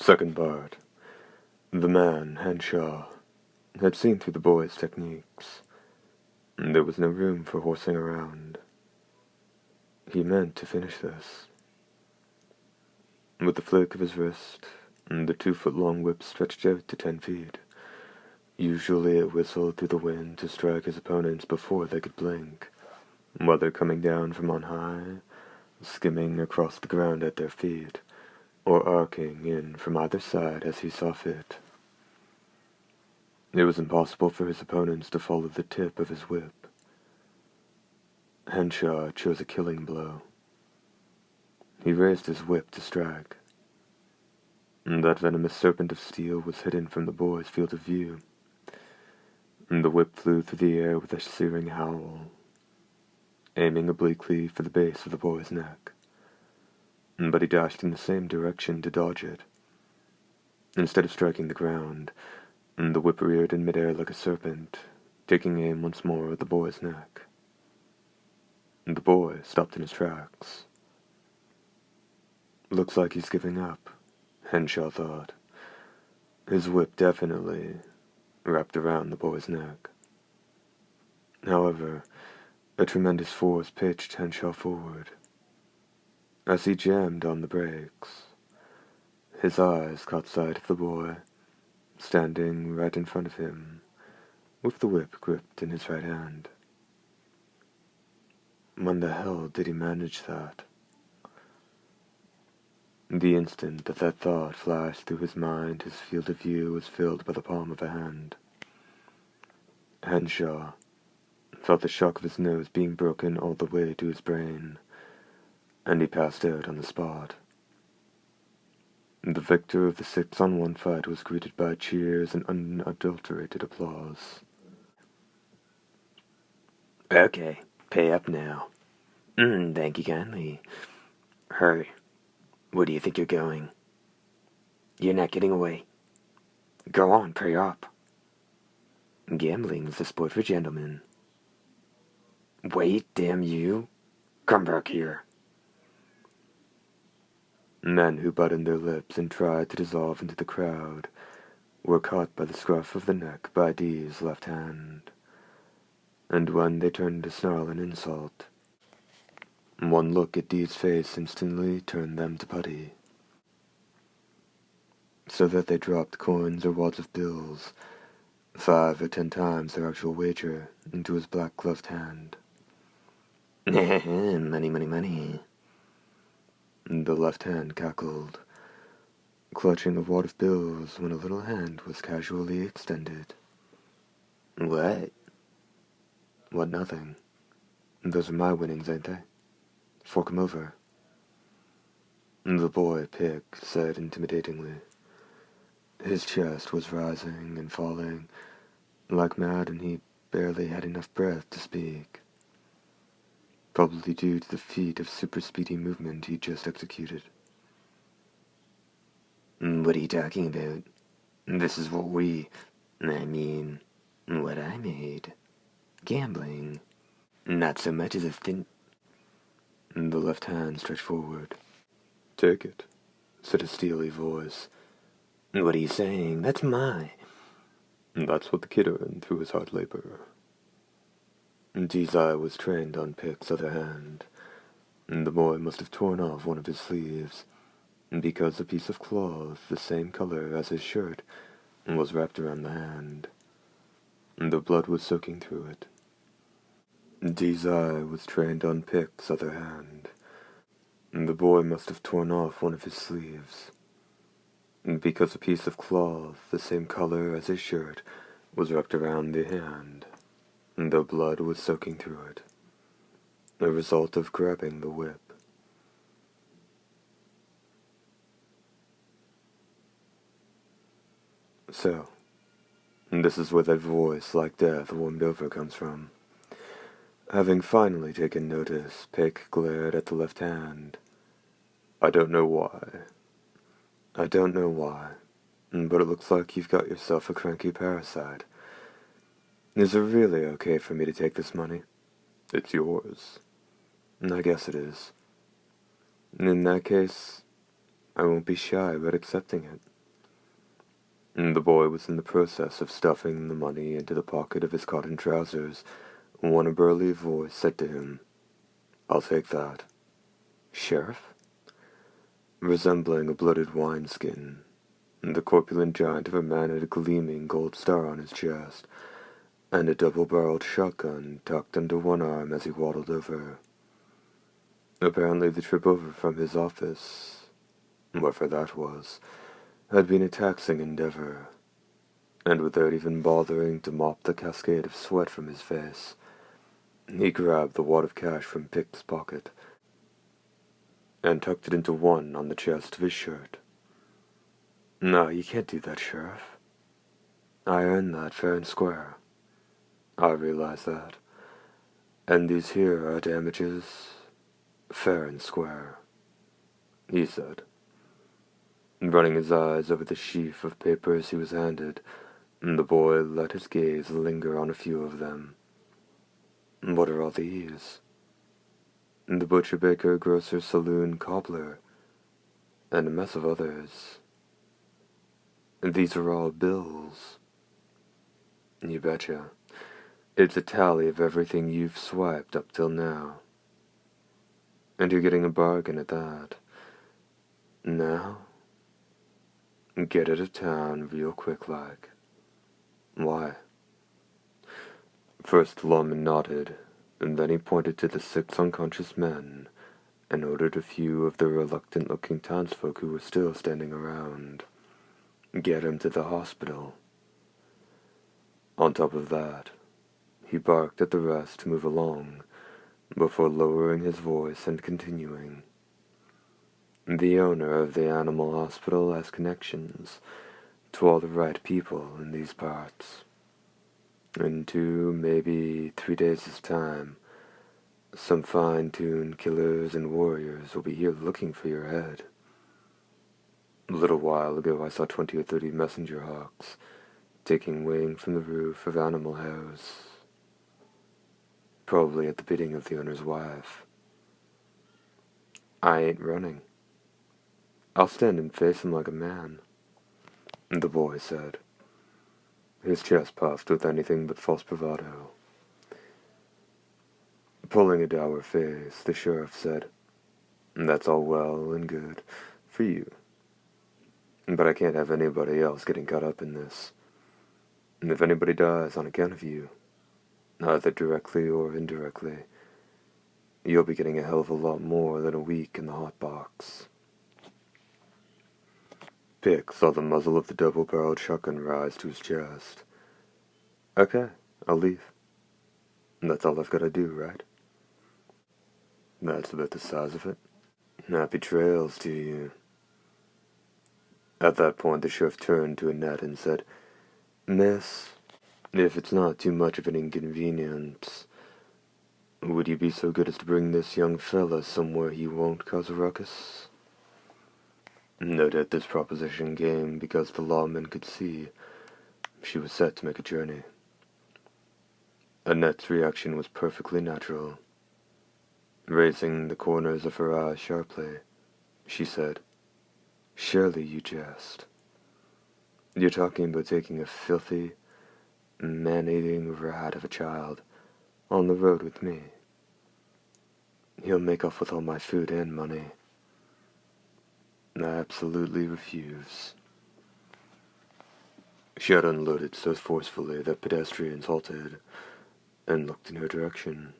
Second part. The man, Henshaw, had seen through the boy's techniques. There was no room for horsing around. He meant to finish this. With the flick of his wrist, the 2-foot-long whip stretched out to 10 feet. Usually it whistled through the wind to strike his opponents before they could blink, whether coming down from on high, skimming across the ground at their feet, or arcing in from either side as he saw fit. It was impossible for his opponents to follow the tip of his whip. Henshaw chose a killing blow. He raised his whip to strike. That venomous serpent of steel was hidden from the boy's field of view. The whip flew through the air with a searing howl, aiming obliquely for the base of the boy's neck. But he dashed in the same direction to dodge it. Instead of striking the ground, the whip reared in midair like a serpent, taking aim once more at the boy's neck. The boy stopped in his tracks. Looks like he's giving up, Henshaw thought. His whip definitely wrapped around the boy's neck. However, a tremendous force pitched Henshaw forward. As he jammed on the brakes, his eyes caught sight of the boy, standing right in front of him, with the whip gripped in his right hand. When the hell did he manage that? The instant that thought flashed through his mind, his field of view was filled by the palm of a hand. Henshaw felt the shock of his nose being broken all the way to his brain, and he passed out on the spot. The victor of the 6-on-1 fight was greeted by cheers and unadulterated applause. Okay, pay up now. Thank you kindly. Hurry. Where do you think you're going? You're not getting away. Go on, pay up. Gambling's a sport for gentlemen. Wait, damn you. Come back here. Men who buttoned their lips and tried to dissolve into the crowd were caught by the scruff of the neck by Dee's left hand, and when they turned to snarl an insult, one look at Dee's face instantly turned them to putty, so that they dropped coins or wads of bills, 5 or 10 times their actual wager, into his black-gloved hand. Money, money, money. The left hand cackled, clutching a wad of bills when a little hand was casually extended. What? What, nothing. Those are my winnings, ain't they? Fork 'em over. The boy, Pick, said intimidatingly. His chest was rising and falling like mad, and he barely had enough breath to speak, probably due to the feat of super-speedy movement he just executed. What are you talking about? This is what what I made. Gambling. Not so much as a thin... The left hand stretched forward. Take it, said a steely voice. What are you saying? That's mine. That's what the kid earned through his hard labor. Dee's eye was trained on Pick's other hand. The boy must have torn off one of his sleeves, because a piece of cloth the same color as his shirt was wrapped around the hand. The blood was soaking through it. Dee's eye was trained on Pick's other hand. The boy must have torn off one of his sleeves, because a piece of cloth the same color as his shirt was wrapped around the hand. The blood was soaking through it, a result of grabbing the whip. So, this is where that voice like death warmed over comes from. Having finally taken notice, Pick glared at the left hand. I don't know why, but it looks like you've got yourself a cranky parasite. Is it really okay for me to take this money? It's yours. I guess it is. In that case, I won't be shy about accepting it. The boy was in the process of stuffing the money into the pocket of his cotton trousers when a burly voice said to him, "I'll take that." "Sheriff?" Resembling a bloated wineskin, the corpulent giant of a man had a gleaming gold star on his chest, and a double-barreled shotgun tucked under one arm as he waddled over. Apparently the trip over from his office, whatever that was, had been a taxing endeavor, and without even bothering to mop the cascade of sweat from his face, he grabbed the wad of cash from Pick's pocket and tucked it into one on the chest of his shirt. "No, you can't do that, Sheriff. I earned that fair and square. I realize that. And these here are damages, fair and square," he said, running his eyes over the sheaf of papers he was handed. The boy let his gaze linger on a few of them. "What are all these?" "The butcher, baker, grocer, saloon, cobbler, and a mess of others. These are all bills." "You betcha. It's a tally of everything you've swiped up till now. And you're getting a bargain at that. Now, get out of town real quick like." "Why?" First the lawman nodded, and then he pointed to the 6 unconscious men and ordered a few of the reluctant-looking townsfolk who were still standing around, "Get him to the hospital." On top of that, he barked at the rest to move along, before lowering his voice and continuing, "The owner of the animal hospital has connections to all the right people in these parts. In 2, maybe 3 days' time, some fine-tuned killers and warriors will be here looking for your head. A little while ago I saw 20 or 30 messenger hawks taking wing from the roof of Animal House, probably at the bidding of the owner's wife. I ain't running. I'll stand and face him like a man," the boy said, his chest puffed with anything but false bravado. Pulling a dour face, the sheriff said, "That's all well and good for you, but I can't have anybody else getting caught up in this. And if anybody dies on account of you, either directly or indirectly, you'll be getting a hell of a lot more than a week in the hot box." Pick saw the muzzle of the double-barreled shotgun rise to his chest. "Okay, I'll leave. That's all I've got to do, right?" "That's about the size of it. Happy trails to you." At that point the sheriff turned to Annette and said, "Miss, if it's not too much of an inconvenience, would you be so good as to bring this young fella somewhere he won't cause a ruckus?" No doubt this proposition came because the lawman could see she was set to make a journey. Annette's reaction was perfectly natural. Raising the corners of her eyes sharply, she said, "Surely you jest. You're talking about taking a filthy, man-eating rat of a child on the road with me. He'll make off with all my food and money. I absolutely refuse." She had unloaded so forcefully that pedestrians halted and looked in her direction.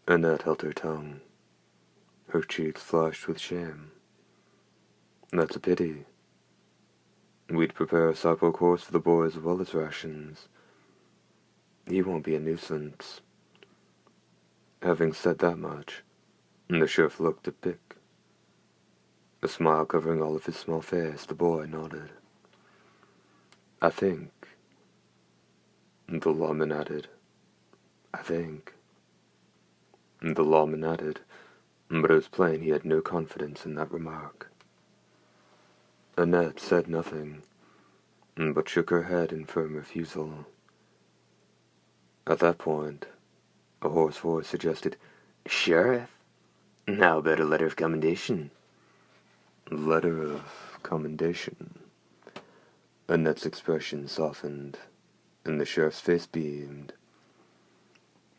Annette held her tongue. Her cheeks flushed with shame. "That's a pity. We'd prepare a supper course for the boy as well as rations. He won't be a nuisance." Having said that much, the sheriff looked at Pick. A smile covering all of his small face, the boy nodded. "I think," the lawman added. "I think." The lawman added, but it was plain he had no confidence in that remark. Annette said nothing, but shook her head in firm refusal. At that point, a hoarse voice suggested, "Sheriff, how about a letter of commendation?" "Letter of commendation," Annette's expression softened, and the sheriff's face beamed.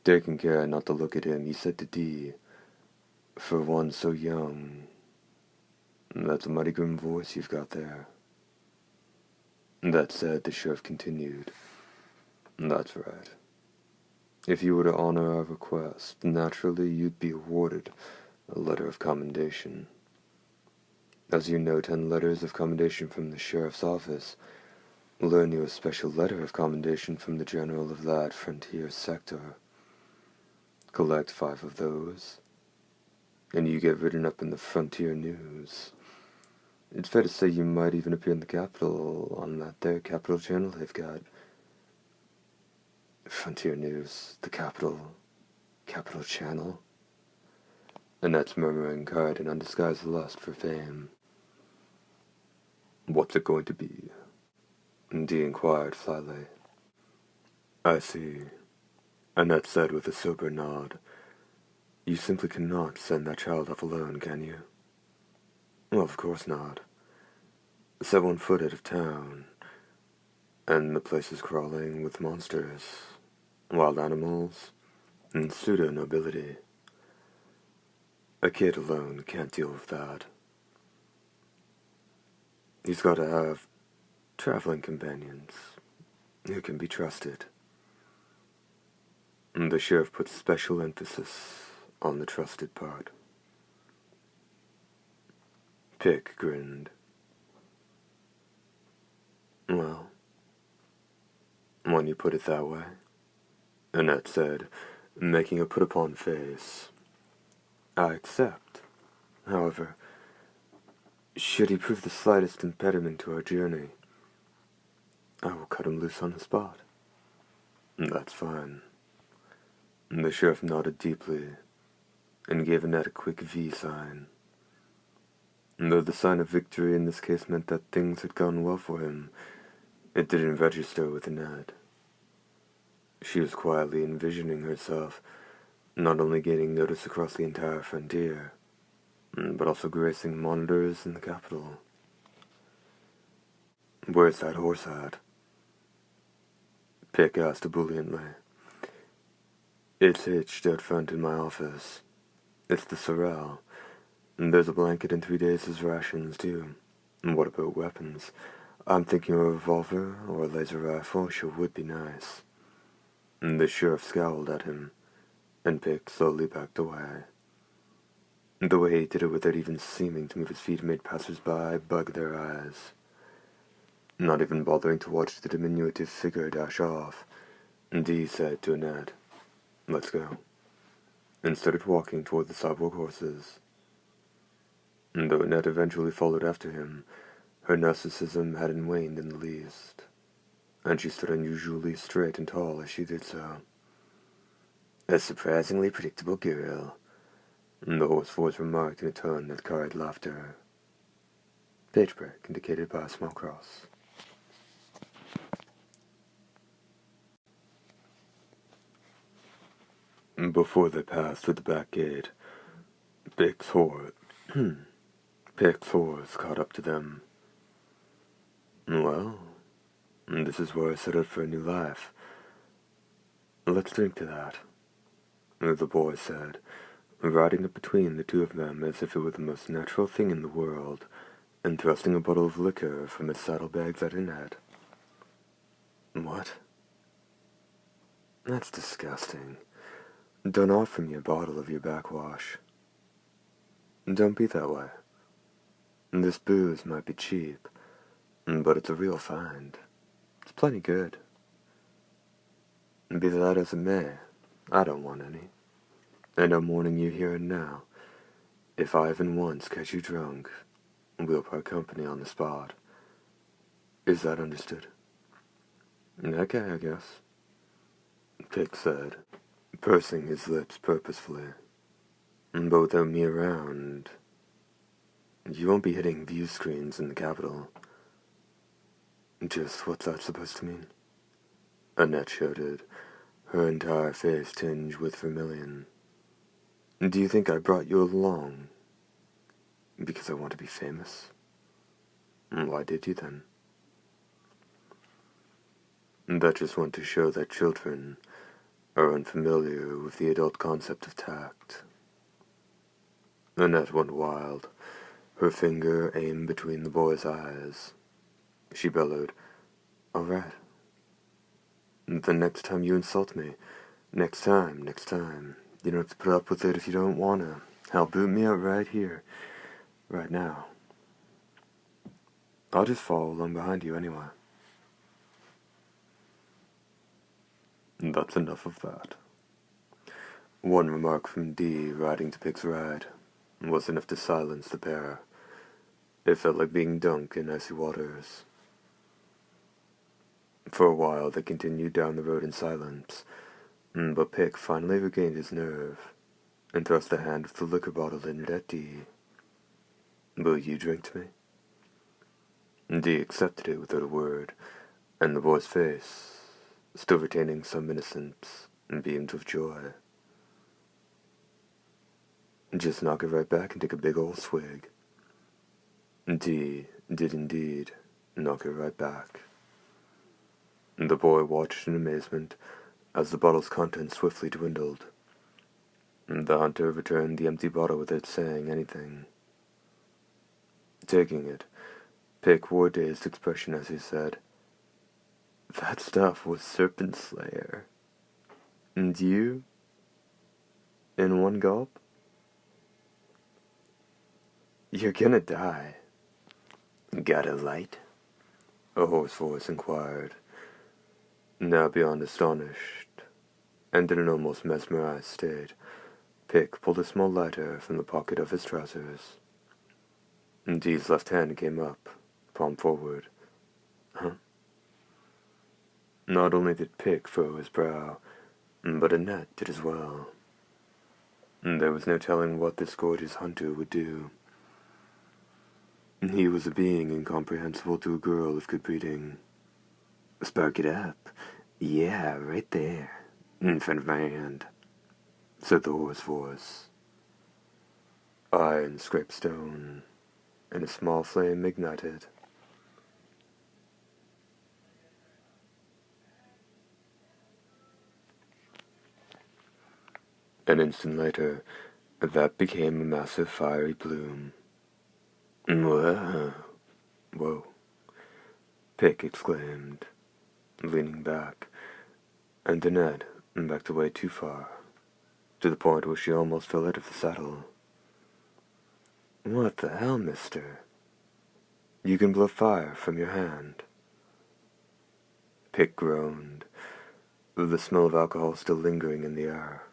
Taking care not to look at him, he said to Dee, "For one so young, that's a mighty grim voice you've got there." That said, the sheriff continued, "That's right. If you were to honor our request, naturally you'd be awarded a letter of commendation. As you know, 10 letters of commendation from the sheriff's office will earn you a special letter of commendation from the general of that frontier sector. Collect 5 of those, and you get written up in the Frontier News. It's fair to say you might even appear in the capital on that there capital channel they've got. Frontier News, the capital channel." Annette's murmuring cried an undisguised lust for fame. "What's it going to be?" Dee inquired slyly. "I see," Annette said with a sober nod. "You simply cannot send that child off alone, can you?" "Well, of course not. Set one foot out of town, and the place is crawling with monsters, wild animals, and pseudo-nobility. A kid alone can't deal with that. He's got to have traveling companions who can be trusted." The sheriff put special emphasis on the trusted part. Pick grinned. "Well, when you put it that way," Annette said, making a put-upon face, "I accept. However, should he prove the slightest impediment to our journey, I will cut him loose on the spot." "That's fine." The sheriff nodded deeply and gave Annette a quick V sign. Though the sign of victory in this case meant that things had gone well for him, it didn't register with Annette. She was quietly envisioning herself not only gaining notice across the entire frontier, but also gracing monitors in the capital. "Where's that horse at?" Pick asked ebulliently. "It's hitched out front in my office. It's the Sorrel. There's a blanket and 3 days' rations, too. What about weapons? I'm thinking a revolver or a laser rifle sure would be nice." The sheriff scowled at him, and Pick slowly backed away. The way he did it without even seeming to move his feet made passers-by bug their eyes. Not even bothering to watch the diminutive figure dash off, Dee said to Annette, "Let's go," and started walking toward the sidewalk horses. Though Annette eventually followed after him, her narcissism hadn't waned in the least, and she stood unusually straight and tall as she did so. "A surprisingly predictable girl," the hoarse voice remarked in a tone that carried laughter. Page break indicated by a small cross. Before they passed through the back gate, Pick's horse caught up to them. "Well, this is where I set out for a new life. Let's drink to that," the boy said, riding up between the two of them as if it were the most natural thing in the world, and thrusting a bottle of liquor from his saddlebags at Annette. "What? That's disgusting. Don't offer me a bottle of your backwash." "Don't be that way. This booze might be cheap, but it's a real find. It's plenty good. Be that as it may, I don't want any. And I'm warning you here and now, if I even once catch you drunk, we'll part company on the spot. Is that understood?" "Okay, I guess," Pick said, pursing his lips purposefully. "But without me around, you won't be hitting view screens in the capital." "Just what's that supposed to mean?" Annette shouted, her entire face tinged with vermilion. "Do you think I brought you along because I want to be famous? Why did you then?" That just went to show that children are unfamiliar with the adult concept of tact. Annette went wild, her finger aimed between the boy's eyes. She bellowed, "All right. The next time you insult me, next time, you don't have to put up with it if you don't wanna. Hell, boot me out right here, right now. I'll just follow along behind you anyway." That's enough of that. One remark from Dee riding to Pig's ride was enough to silence the pair. It felt like being dunked in icy waters. For a while they continued down the road in silence, but Pig finally regained his nerve and thrust the hand with the liquor bottle in it at Dee. "Will you drink to me?" Dee accepted it without a word, and the boy's face, still retaining some innocence, beamed with joy. "Just knock it right back and take a big old swig." Dee did indeed knock it right back. The boy watched in amazement as the bottle's contents swiftly dwindled. The hunter returned the empty bottle without saying anything. Taking it, Pick wore a dazed expression as he said, "That stuff was Serpent Slayer. And you? In one gulp? You're gonna die." Got a light? A hoarse voice inquired, now beyond astonished, and in an almost mesmerized state. Pick pulled a small lighter from the pocket of his trousers. Dee's left hand came up, palm forward. "Huh?" Not only did Pick furrow his brow, but Annette did as well. There was no telling what this gorgeous hunter would do. He was a being incomprehensible to a girl of good breeding. Spark it up. Yeah, right there, in front of my hand," said the hoarse voice. Iron scraped stone, and a small flame ignited. An instant later, that became a massive fiery plume. Whoa. "Whoa," Pick exclaimed, leaning back, and Annette backed away too far, to the point where she almost fell out of the saddle. "What the hell, mister? You can blow fire from your hand." Pick groaned, the smell of alcohol still lingering in the air.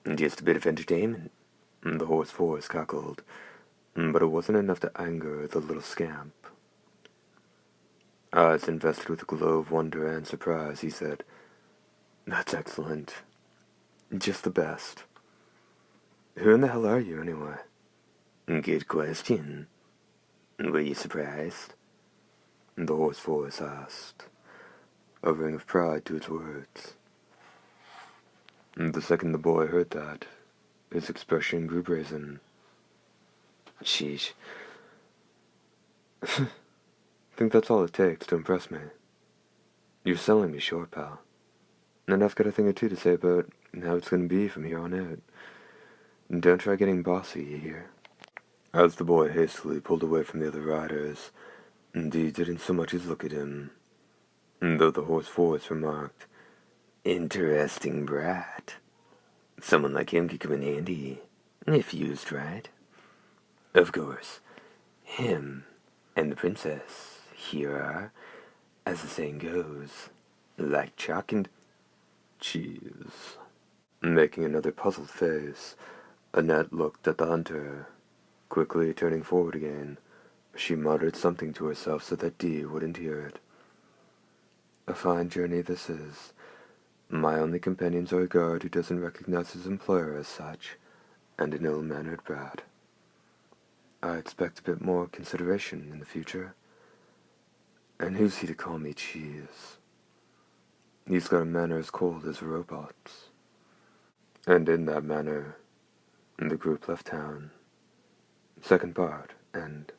Just a bit of entertainment, The hoarse voice cackled, but it wasn't enough to anger the little scamp. Eyes invested with a glow of wonder and surprise, he said, "That's excellent. Just the best. Who in the hell are you, anyway?" Good question. Were you surprised? The hoarse voice asked, a ring of pride to its words. The second the boy heard that, his expression grew brazen. Sheesh. Think that's all it takes to impress me. You're selling me short, pal. And I've got a thing or two to say about how it's going to be from here on out. Don't try getting bossy, you hear?" As the boy hastily pulled away from the other riders, Dee didn't so much as look at him, though the hoarse voice remarked, Interesting brat. Someone like him could come in handy, if used right. Of course, him and the princess here are, as the saying goes, like chalk and cheese. Making another puzzled face, Annette looked at the hunter. Quickly turning forward again, she muttered something to herself so that Dee wouldn't hear it. "A fine journey this is. My only companions are a guard who doesn't recognize his employer as such, and an ill-mannered brat. I expect a bit more consideration in the future. And who's he to call me cheese? He's got a manner as cold as a robot's." And in that manner, the group left town. Second part, end.